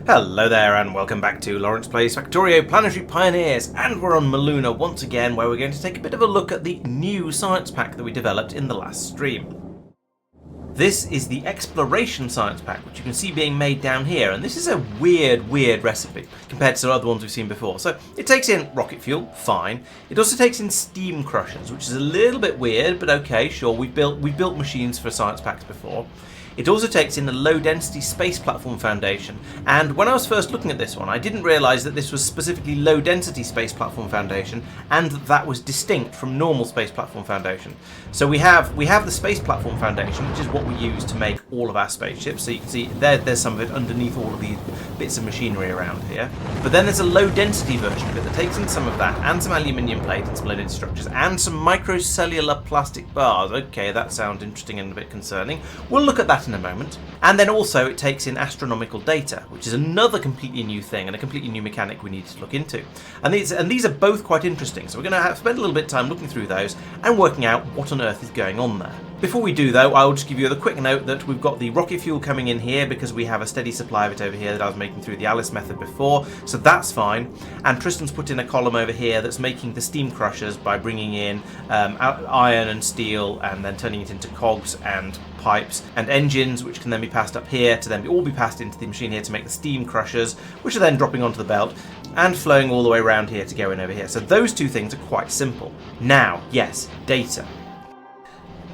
Hello there and welcome back to Laurence Plays Factorio Planetary Pioneers, and we're on Muluna once again, where we're going to take a bit of a look at the new science pack that we developed in the last stream. This is the Exploration science pack, which you can see being made down here, and this is a weird recipe compared to other ones we've seen before. So it takes in rocket fuel, fine. It also takes in steam crushers, which is a little bit weird, but okay, sure, we've built machines for science packs before. It also takes in the low-density space platform foundation, and when I was first looking at this one, I didn't realise that this was specifically low-density space platform foundation, and that was distinct from normal space platform foundation. So we have the space platform foundation, which is what we use to make all of our spaceships. So you can see there's some of it underneath all of these bits of machinery around here. But then there's a low-density version of it that takes in some of that, and some aluminium plate and some low-density structures, and some microcellular plastic bars. Okay, that sounds interesting and a bit concerning. We'll look at that in a moment. And then also it takes in astronomical data, which is another completely new thing and a completely new mechanic we need to look into. And these are both quite interesting, so we're going to spend a little bit of time looking through those and working out what on earth is going on there. Before we do though, I'll just give you a quick note that we've got the rocket fuel coming in here because we have a steady supply of it over here that I was making through the Alice method before, so that's fine. And Tristan's put in a column over here that's making the steam crushers by bringing in iron and steel and then turning it into cogs and pipes and engines, which can then be passed up here to then all be passed into the machine here to make the steam crushers, which are then dropping onto the belt and flowing all the way around here to go in over here. So those two things are quite simple. Now, yes, data.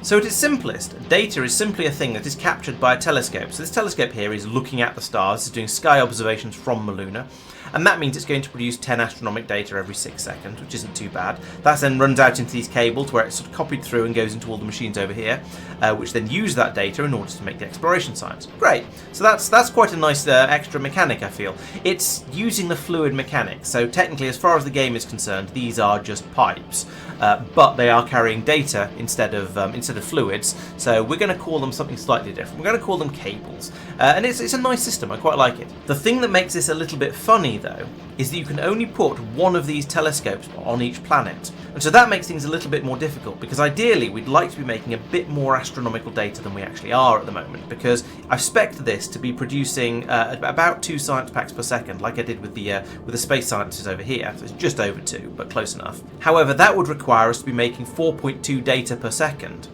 So at its simplest, data is simply a thing that is captured by a telescope. So this telescope here is looking at the stars, it's doing sky observations from Muluna, and that means it's going to produce 10 astronomic data every 6 seconds, which isn't too bad. That then runs out into these cables where it's sort of copied through and goes into all the machines over here, which then use that data in order to make the exploration science. Great, so that's quite a nice extra mechanic, I feel. It's using the fluid mechanics, so technically as far as the game is concerned, these are just pipes. But they are carrying data instead of fluids, so we're going to call them something slightly different. We're going to call them cables, and it's a nice system. I quite like it. The thing that makes this a little bit funny, though, is that you can only put one of these telescopes on each planet, and so that makes things a little bit more difficult, because ideally we'd like to be making a bit more astronomical data than we actually are at the moment, because I've spec'd this to be producing about 2 science packs per second, like I did with the space sciences over here. So it's just over 2, but close enough. However, that would require us to be making 4.2 data per second,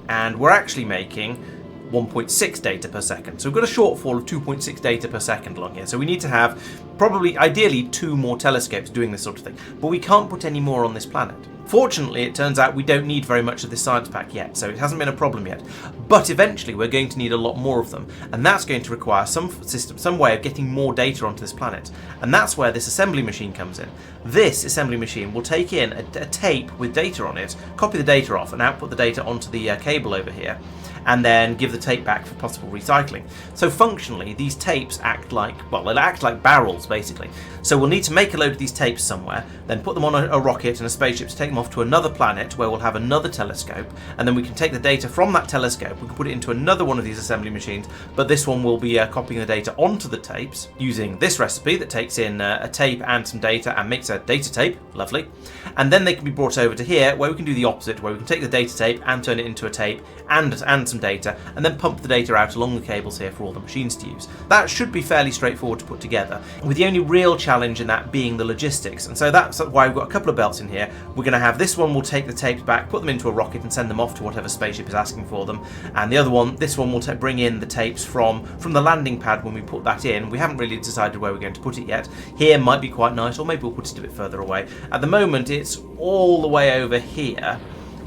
and we're actually making 1.6 data per second. So we've got a shortfall of 2.6 data per second along here. So we need to have ideally 2 more telescopes doing this sort of thing, but we can't put any more on this planet. Fortunately, it turns out we don't need very much of this science pack yet, so it hasn't been a problem yet. But eventually we're going to need a lot more of them, and that's going to require some way of getting more data onto this planet. And that's where this assembly machine comes in. This assembly machine will take in a tape with data on it, copy the data off, and output the data onto the cable over here, and then give the tape back for possible recycling. So functionally, these tapes act like barrels, basically. So we'll need to make a load of these tapes somewhere, then put them on a rocket and a spaceship to take them off to another planet where we'll have another telescope, and then we can take the data from that telescope, we can put it into another one of these assembly machines, but this one will be copying the data onto the tapes using this recipe that takes in a tape and some data and makes a data tape, lovely, and then they can be brought over to here where we can do the opposite, where we can take the data tape and turn it into a tape and some data, and then pump the data out along the cables here for all the machines to use. That should be fairly straightforward to put together, with the only real challenge in that being the logistics, and so that's why we've got a couple of belts in here. We're going to have this one, we'll take the tapes back, put them into a rocket and send them off to whatever spaceship is asking for them, and the other one, this one, will bring in the tapes from the landing pad when we put that in. We haven't really decided where we're going to put it yet. Here might be quite nice, or maybe we'll put it a bit further away. At the moment it's all the way over here,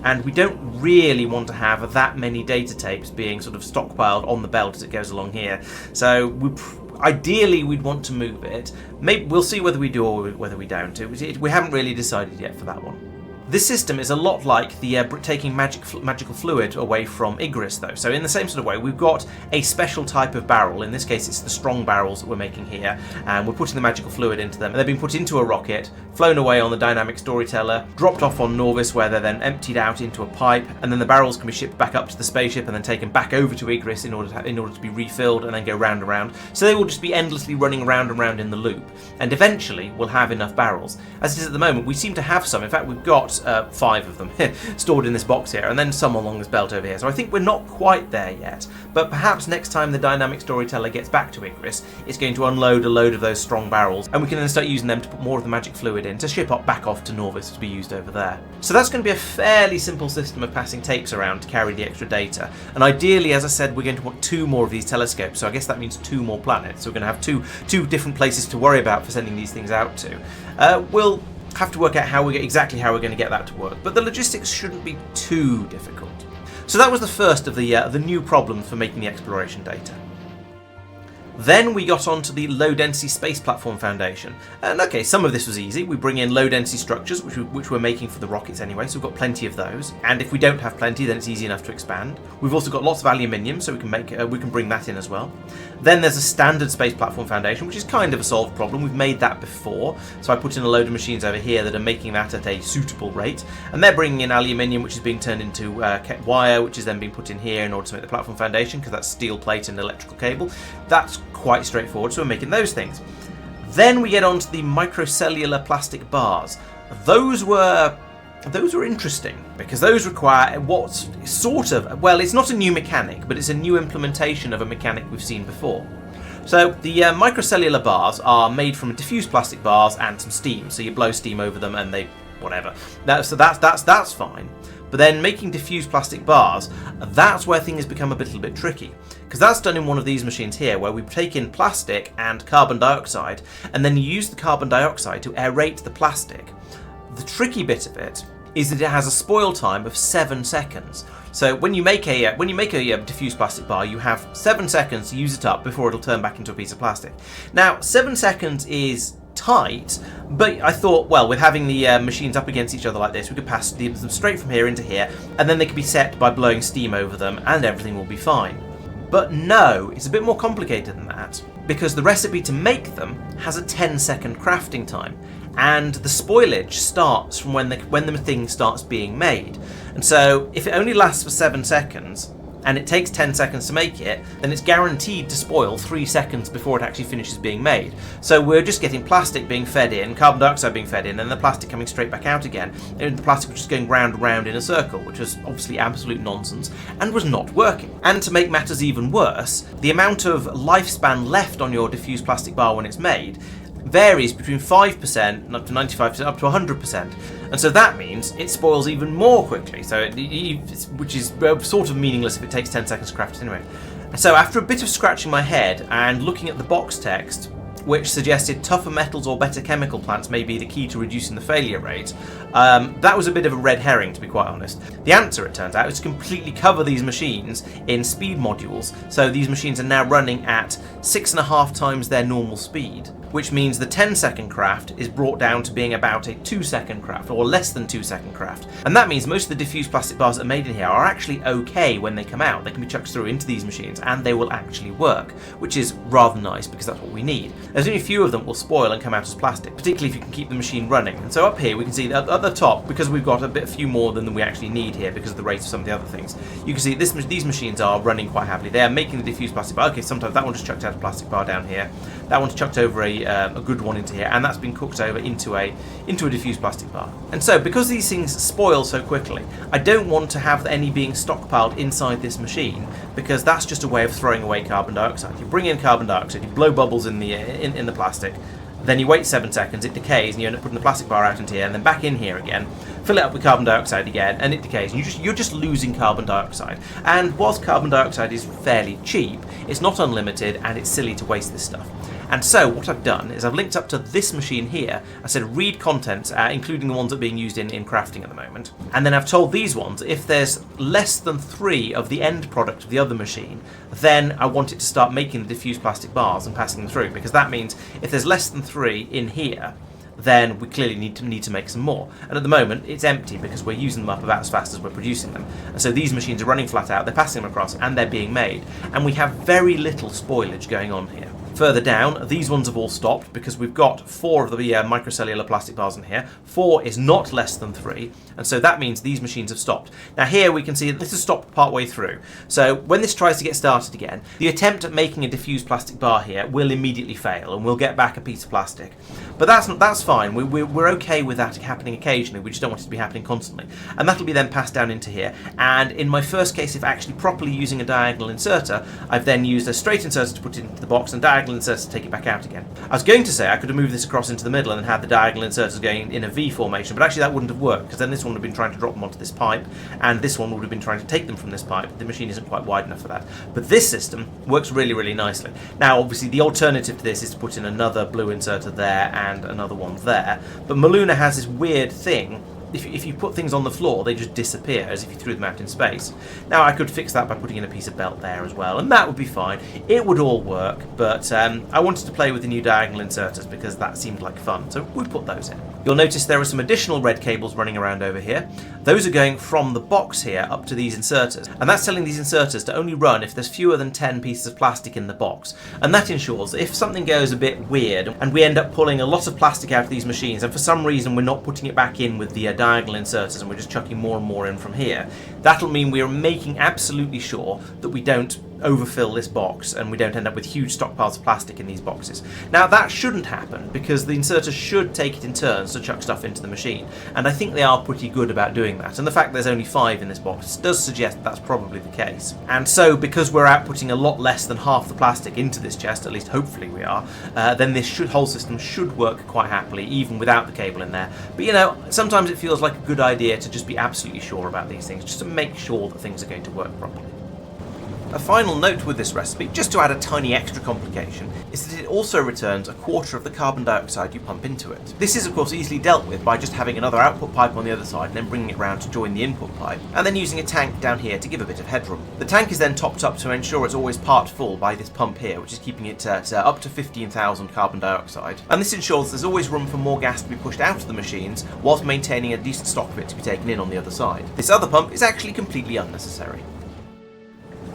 and we don't really want to have that many data tapes being sort of stockpiled on the belt as it goes along here. So ideally we'd want to move it. Maybe we'll see whether we do or whether we don't. We haven't really decided yet for that one. This system is a lot like the taking magical fluid away from Igris, though. So in the same sort of way, we've got a special type of barrel. In this case, it's the strong barrels that we're making here, and we're putting the magical fluid into them. And they're being put into a rocket, flown away on the dynamic storyteller, dropped off on Norvis, where they're then emptied out into a pipe, and then the barrels can be shipped back up to the spaceship and then taken back over to Igris in order to be refilled and then go round and round. So they will just be endlessly running round and round in the loop, and eventually we'll have enough barrels. As it is at the moment, we seem to have some. In fact, we've got got 5 of them stored in this box here, and then some along this belt over here. So I think we're not quite there yet, but perhaps next time the dynamic storyteller gets back to Icarus, it's going to unload a load of those strong barrels, and we can then start using them to put more of the magic fluid in to ship back off to Norvis to be used over there. So that's going to be a fairly simple system of passing tapes around to carry the extra data, and ideally, as I said, we're going to want 2 more of these telescopes, so I guess that means 2 more planets. So we're going to have two different places to worry about for sending these things out to. We'll have to work out exactly how we're going to get that to work, but the logistics shouldn't be too difficult. So that was the first of the new problems for making the exploration data. Then we got on to the Low Density Space Platform Foundation. And okay, some of this was easy. We bring in low density structures, which we're making for the rockets anyway, so we've got plenty of those. And if we don't have plenty, then it's easy enough to expand. We've also got lots of aluminium, so we can bring that in as well. Then there's a standard Space Platform Foundation, which is kind of a solved problem. We've made that before, so I put in a load of machines over here that are making that at a suitable rate. And they're bringing in aluminium, which is being turned into wire, which is then being put in here in order to make the platform foundation, because that's steel plate and electrical cable. That's quite straightforward, so we're making those things. Then we get on to the microcellular plastic bars. Those were interesting, because those require what's sort of, well, it's not a new mechanic, but it's a new implementation of a mechanic we've seen before. So the microcellular bars are made from diffused plastic bars and some steam, so you blow steam over them and they whatever. So that's fine. But then making diffused plastic bars, that's where things become a little bit tricky. Because that's done in one of these machines here, where we take in plastic and carbon dioxide, and then use the carbon dioxide to aerate the plastic. The tricky bit of it is that it has a spoil time of 7 seconds. So when you make a diffused plastic bar, you have 7 seconds to use it up before it'll turn back into a piece of plastic. Now, 7 seconds is tight, but I thought, well, with having the machines up against each other like this, we could pass them straight from here into here, and then they could be set by blowing steam over them, and everything will be fine. But no, it's a bit more complicated than that, because the recipe to make them has a 10-second crafting time, and the spoilage starts from when the thing starts being made. And so if it only lasts for 7 seconds, and it takes 10 seconds to make it, then it's guaranteed to spoil 3 seconds before it actually finishes being made. So we're just getting plastic being fed in, carbon dioxide being fed in, and the plastic coming straight back out again. And the plastic was just going round and round in a circle, which was obviously absolute nonsense and was not working. And to make matters even worse, the amount of lifespan left on your diffused plastic bar when it's made varies between 5% up to 95% up to 100%, and so that means it spoils even more quickly, which is sort of meaningless if it takes 10 seconds to craft it anyway. So after a bit of scratching my head and looking at the box text, which suggested tougher metals or better chemical plants may be the key to reducing the failure rate, that was a bit of a red herring, to be quite honest. The answer, it turns out, is to completely cover these machines in speed modules, so these machines are now running at 6.5 times their normal speed, which means the 10-second craft is brought down to being about a 2-second craft, or less than 2-second craft. And that means most of the diffused plastic bars that are made in here are actually okay when they come out. They can be chucked through into these machines and they will actually work, which is rather nice because that's what we need. There's only a few of them will spoil and come out as plastic, particularly if you can keep the machine running. And so up here we can see that at the top, because we've got a few more than we actually need here because of the rate of some of the other things, you can see these machines are running quite happily. They are making the diffused plastic bar. Okay, sometimes that one just chucked out a plastic bar down here. That one's chucked over a good one into here, and that's been cooked over into a diffused plastic bar. And so, because these things spoil so quickly, I don't want to have any being stockpiled inside this machine, because that's just a way of throwing away carbon dioxide. You bring in carbon dioxide, you blow bubbles in the plastic, then you wait 7 seconds, it decays, and you end up putting the plastic bar out into here, and then back in here again, fill it up with carbon dioxide again, and it decays, and you're just losing carbon dioxide. And whilst carbon dioxide is fairly cheap, it's not unlimited, and it's silly to waste this stuff. And so what I've done is I've linked up to this machine here. I said read contents, including the ones that are being used in crafting at the moment. And then I've told these ones, if there's less than 3 of the end product of the other machine, then I want it to start making the diffused plastic bars and passing them through, because that means if there's less than 3 in here, then we clearly need to make some more. And at the moment, it's empty because we're using them up about as fast as we're producing them. And so these machines are running flat out, they're passing them across, and they're being made. And we have very little spoilage going on here. Further down, these ones have all stopped because we've got 4 of the microcellular plastic bars in here. 4 is not less than 3, and so that means these machines have stopped. Now here we can see that this has stopped partway through. So when this tries to get started again, the attempt at making a diffused plastic bar here will immediately fail, and we'll get back a piece of plastic. But that's fine. We're okay with that happening occasionally. We just don't want it to be happening constantly. And that'll be then passed down into here. And in my first case, if actually properly using a diagonal inserter, I've then used a straight inserter to put it into the box and diagonal inserter to take it back out again. I was going to say I could have moved this across into the middle and had the diagonal inserters going in a V formation, but actually that wouldn't have worked, because then this one would have been trying to drop them onto this pipe, and this one would have been trying to take them from this pipe. The machine isn't quite wide enough for that. But this system works really, really nicely. Now, obviously, the alternative to this is to put in another blue inserter there and another one there, but Muluna has this weird thing. If you put things on the floor, they just disappear as if you threw them out in space. Now, I could fix that by putting in a piece of belt there as well, and that would be fine. It would all work, but I wanted to play with the new diagonal inserters because that seemed like fun, so we put those in. You'll notice there are some additional red cables running around over here. Those are going from the box here up to these inserters, and that's telling these inserters to only run if there's fewer than 10 pieces of plastic in the box. And that ensures that if something goes a bit weird and we end up pulling a lot of plastic out of these machines, and for some reason we're not putting it back in with the diagonal inserters and we're just chucking more and more in from here, that'll mean we're making absolutely sure that we don't overfill this box and we don't end up with huge stockpiles of plastic in these boxes. Now, that shouldn't happen because the inserters should take it in turns to chuck stuff into the machine, and I think they are pretty good about doing that, and the fact there's only 5 in this box does suggest that's probably the case. And so, because we're outputting a lot less than half the plastic into this chest, at least hopefully we are, then this whole system should work quite happily even without the cable in there. But you know, sometimes it feels like a good idea to just be absolutely sure about these things, just to make sure that things are going to work properly. A final note with this recipe, just to add a tiny extra complication, is that it also returns a quarter of the carbon dioxide you pump into it. This is of course easily dealt with by just having another output pipe on the other side and then bringing it round to join the input pipe, and then using a tank down here to give a bit of headroom. The tank is then topped up to ensure it's always part full by this pump here, which is keeping it at up to 15,000 carbon dioxide. And this ensures there's always room for more gas to be pushed out of the machines, whilst maintaining a decent stock of it to be taken in on the other side. This other pump is actually completely unnecessary.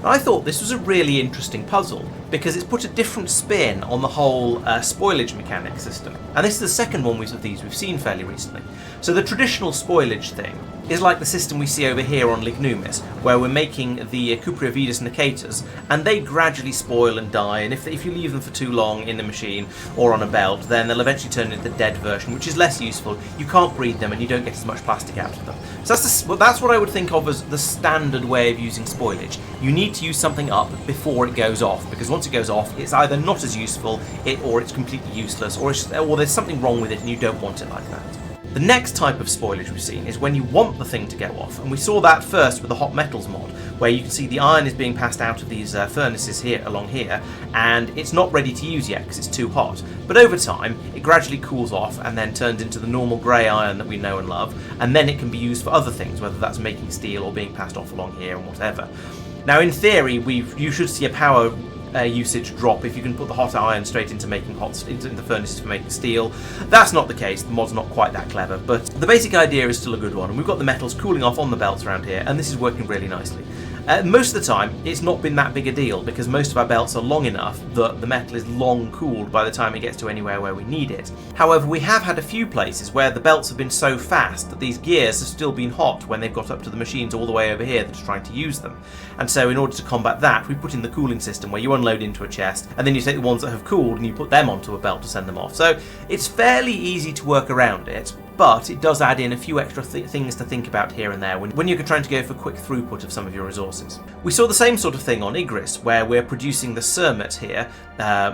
I thought this was a really interesting puzzle because it's put a different spin on the whole spoilage mechanic system. And this is the second one of these we've seen fairly recently. So the traditional spoilage thing is like the system we see over here on Lignumis, where we're making the Cupriovidus nicatas, and they gradually spoil and die, and if you leave them for too long in the machine or on a belt, then they'll eventually turn into the dead version, which is less useful. You can't breed them and you don't get as much plastic out of them. So that's what I would think of as the standard way of using spoilage. You need to use something up before it goes off, because once it goes off, it's either not as useful, or it's completely useless, or there's something wrong with it and you don't want it like that. The next type of spoilage we've seen is when you want the thing to go off, and we saw that first with the hot metals mod, where you can see the iron is being passed out of these furnaces here along here, and it's not ready to use yet because it's too hot. But over time, it gradually cools off and then turns into the normal grey iron that we know and love, and then it can be used for other things, whether that's making steel or being passed off along here and whatever. Now, in theory, you should see a power usage drop if you can put the hot iron straight into making into the furnaces for making steel. That's not the case. The mod's not quite that clever, but the basic idea is still a good one, and we've got the metals cooling off on the belts around here, and this is working really nicely. Most of the time, it's not been that big a deal because most of our belts are long enough that the metal is long cooled by the time it gets to anywhere where we need it. However, we have had a few places where the belts have been so fast that these gears have still been hot when they've got up to the machines all the way over here that are trying to use them. And so in order to combat that, we put in the cooling system where you unload into a chest and then you take the ones that have cooled and you put them onto a belt to send them off. So it's fairly easy to work around it, but it does add in a few extra things to think about here and there when you're trying to go for quick throughput of some of your resources. We saw the same sort of thing on Igris, where we're producing the cermet here,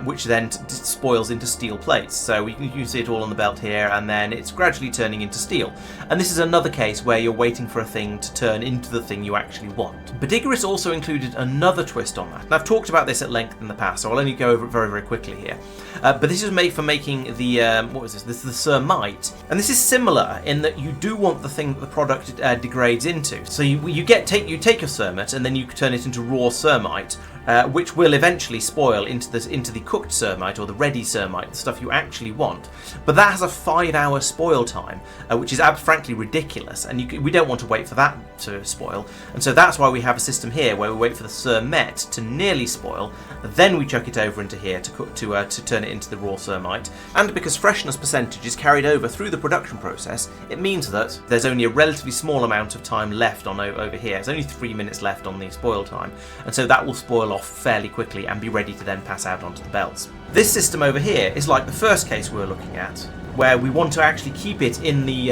which then spoils into steel plates. So you can see it all on the belt here, and then it's gradually turning into steel. And this is another case where you're waiting for a thing to turn into the thing you actually want. But Igris also included another twist on that. And I've talked about this at length in the past, so I'll only go over it very, very quickly here. But this is made for making the, what was this? This is the cermite. And this is similar in that you do want the thing that the product degrades into. So you take your cermet and then you turn it into raw cermite, which will eventually spoil into the cooked cermite or the ready cermite, the stuff you actually want. But that has a 5-hour spoil time, which is frankly ridiculous, and we don't want to wait for that to spoil. And so that's why we have a system here where we wait for the cermet to nearly spoil, then we chuck it over into here to turn it into the raw cermite. And because freshness percentage is carried over through the production process, it means that there's only a relatively small amount of time left on over here. It's only 3 minutes left on the spoil time, and so that will spoil off fairly quickly and be ready to then pass out onto the belts. This system over here is like the first case we were looking at, where we want to actually keep it in the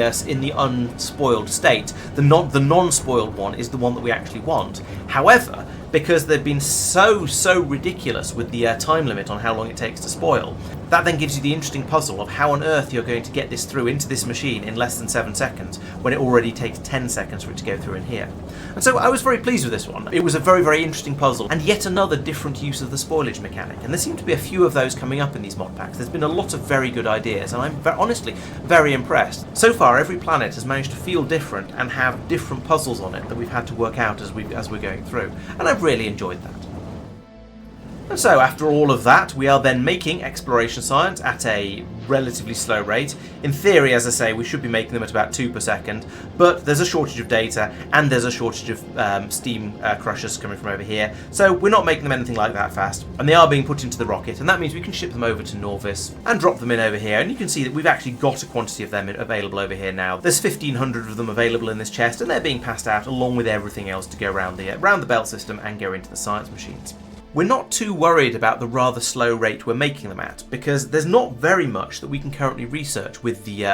unspoiled state. The non-spoiled one is the one that we actually want. However, because they've been so ridiculous with the time limit on how long it takes to spoil, that then gives you the interesting puzzle of how on earth you're going to get this through into this machine in less than 7 seconds when it already takes 10 seconds for it to go through in here. And so I was very pleased with this one. It was a very interesting puzzle, and yet another different use of the spoilage mechanic. And there seem to be a few of those coming up in these mod packs. There's been a lot of very good ideas, and I'm honestly very impressed. So far, every planet has managed to feel different and have different puzzles on it that we've had to work out as we're going through, and I've really enjoyed that. And so after all of that, we are then making exploration science at a relatively slow rate. In theory, as I say, we should be making them at about 2 per second, but there's a shortage of data and there's a shortage of steam crushers coming from over here, so we're not making them anything like that fast, and they are being put into the rocket, and that means we can ship them over to Norvis and drop them in over here. And you can see that we've actually got a quantity of them available over here now. There's 1,500 of them available in this chest, and they're being passed out along with everything else to go around the belt system and go into the science machines. We're not too worried about the rather slow rate we're making them at, because there's not very much that we can currently research with the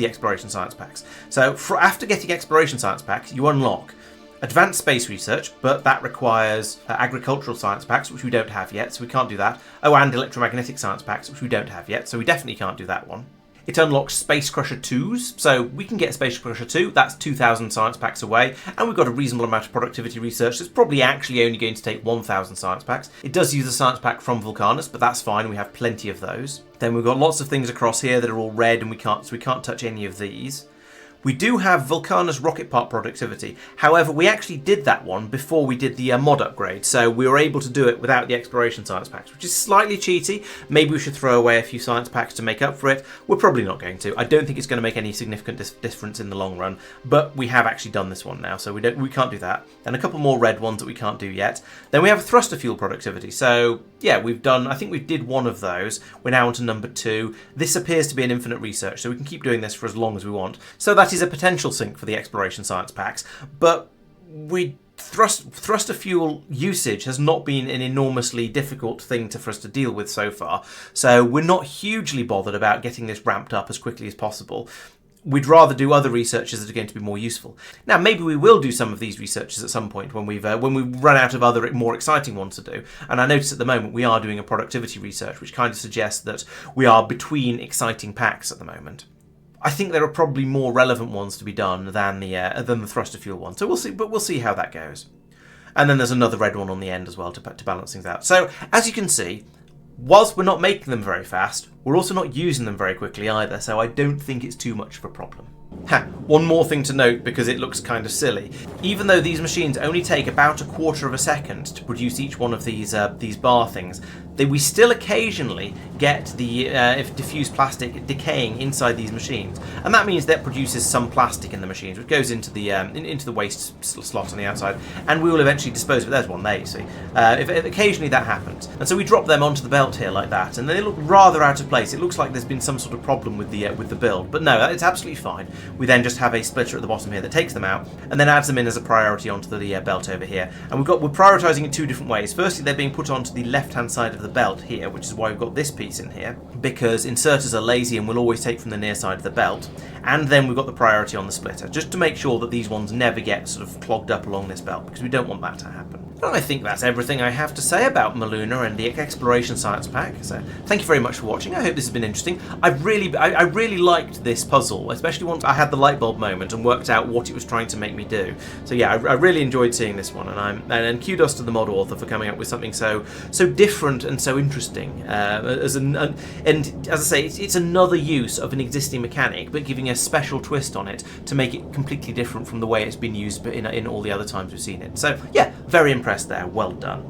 exploration science packs. So after getting exploration science packs, you unlock advanced space research, but that requires agricultural science packs, which we don't have yet, so we can't do that. Oh, and electromagnetic science packs, which we don't have yet, so we definitely can't do that one. It unlocks Space Crusher 2s, so we can get Space Crusher 2, that's 2,000 science packs away, and we've got a reasonable amount of productivity research that's probably actually only going to take 1,000 science packs. It does use a science pack from Vulcanus, but that's fine, we have plenty of those. Then we've got lots of things across here that are all red, and we can't touch any of these. We do have Vulcanus rocket part productivity. However, we actually did that one before we did the mod upgrade, so we were able to do it without the exploration science packs, which is slightly cheaty. Maybe we should throw away a few science packs to make up for it. We're probably not going to. I don't think it's going to make any significant difference in the long run, but we have actually done this one now, so we can't do that. And a couple more red ones that we can't do yet. Then we have thruster fuel productivity. So yeah, I think we did one of those. We're now on to number 2. This appears to be an infinite research, so we can keep doing this for as long as we want. So that is a potential sink for the exploration science packs, but thruster fuel usage has not been an enormously difficult thing for us to deal with so far, so we're not hugely bothered about getting this ramped up as quickly as possible. We'd rather do other researches that are going to be more useful. Now, maybe we will do some of these researches at some point when we run out of other more exciting ones to do. And I notice at the moment we are doing a productivity research, which kind of suggests that we are between exciting packs at the moment. I think there are probably more relevant ones to be done than the thruster fuel one. So we'll see, but we'll see how that goes. And then there's another red one on the end as well to balance things out. So as you can see, whilst we're not making them very fast, we're also not using them very quickly either, so I don't think it's too much of a problem. One more thing to note, because it looks kind of silly. Even though these machines only take about 1/4 of a second to produce each one of these bar things, we still occasionally get the diffused plastic decaying inside these machines, and that means that produces some plastic in the machines, which goes into the waste slot on the outside, and we will eventually dispose of it. There's one there, you see. If occasionally that happens, and so we drop them onto the belt here like that, and they look rather out of place. It looks like there's been some sort of problem with the build, but no, it's absolutely fine. We then just have a splitter at the bottom here that takes them out and then adds them in as a priority onto the belt over here. And we're prioritising in 2 different ways. Firstly, they're being put onto the left-hand side of the belt here, which is why we've got this piece in here, because inserters are lazy and will always take from the near side of the belt. And then we've got the priority on the splitter, just to make sure that these ones never get sort of clogged up along this belt, because we don't want that to happen. And I think that's everything I have to say about Muluna and the Exploration Science Pack. So thank you very much for watching. I hope this has been interesting. I really liked this puzzle, especially once I had the light bulb moment and worked out what it was trying to make me do. So yeah, I really enjoyed seeing this one, and kudos to the mod author for coming up with something so different and so interesting. And as I say, it's another use of an existing mechanic, but giving a special twist on it to make it completely different from the way it's been used in all the other times we've seen it. So yeah, very impressed there. Well done.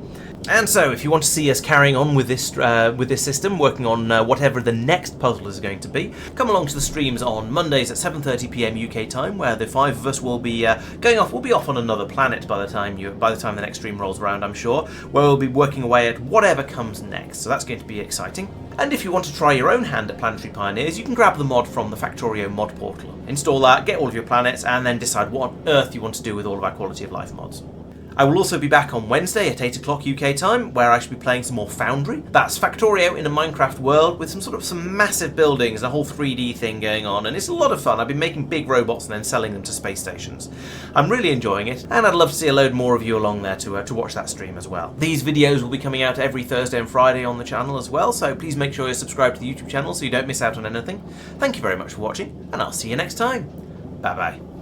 And so, if you want to see us carrying on with this system, working on whatever the next puzzle is going to be, come along to the streams on Mondays at 7:30 PM UK time, where the 5 of us will be going off. We'll be off on another planet by the time the next stream rolls around, I'm sure, where we'll be working away at whatever comes next. So that's going to be exciting. And if you want to try your own hand at Planetary Pioneers, you can grab the mod from the Factorio mod portal. Install that, get all of your planets, and then decide what on earth you want to do with all of our quality of life mods. I will also be back on Wednesday at 8 o'clock UK time, where I should be playing some more Foundry. That's Factorio in a Minecraft world with some massive buildings, a whole 3D thing going on, and it's a lot of fun. I've been making big robots and then selling them to space stations. I'm really enjoying it, and I'd love to see a load more of you along there to watch that stream as well. These videos will be coming out every Thursday and Friday on the channel as well, so please make sure you're subscribed to the YouTube channel so you don't miss out on anything. Thank you very much for watching, and I'll see you next time. Bye bye.